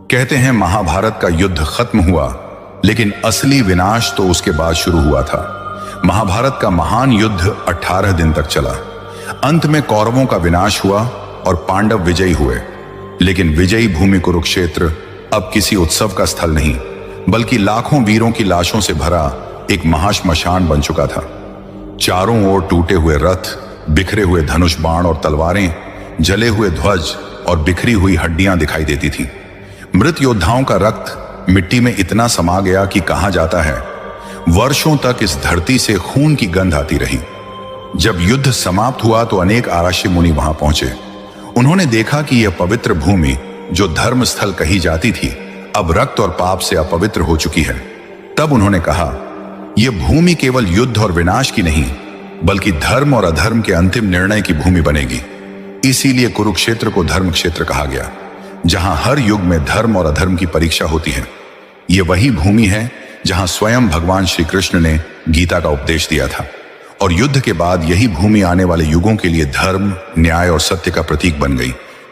कहते हैं महाभारत का युद्ध खत्म हुआ, लेकिन असली विनाश तो उसके बाद शुरू हुआ था। महाभारत का महान युद्ध 18 दिन तक चला। अंत में कौरवों का विनाश हुआ और पांडव विजयी हुए। लेकिन विजयी भूमि कुरुक्षेत्र अब किसी उत्सव का स्थल नहीं, बल्कि लाखों वीरों की लाशों से भरा एक महाश्मशान बन चुका था। चारों ओर टूटे हुए रथ, बिखरे हुए धनुष बाण और तलवारें, जले हुए ध्वज और बिखरी हुई हड्डियां दिखाई देती थीं। मृत योद्धाओं का रक्त मिट्टी में इतना समा गया कि कहा जाता है वर्षों तक इस धरती से खून की गंध आती रही। जब युद्ध समाप्त हुआ तो अनेक आराष्य मुनि वहां पहुंचे। उन्होंने देखा कि यह पवित्र भूमि, जो धर्म स्थल कही जाती थी, अब रक्त और पाप से अपवित्र हो चुकी है। तब उन्होंने कहा, यह भूमि केवल युद्ध और विनाश की नहीं, बल्कि धर्म और अधर्म के अंतिम निर्णय की भूमि बनेगी। इसीलिए कुरुक्षेत्र को धर्म क्षेत्र कहा गया, जहां हर युग में धर्म और अधर्म की परीक्षा होती है। यह वही भूमि है जहां स्वयं भगवान श्री कृष्ण ने गीता का उपदेश दिया था, और युद्ध के बाद यही भूमि आने वाले युगों के लिए धर्म, न्याय और सत्य का प्रतीक बन गई।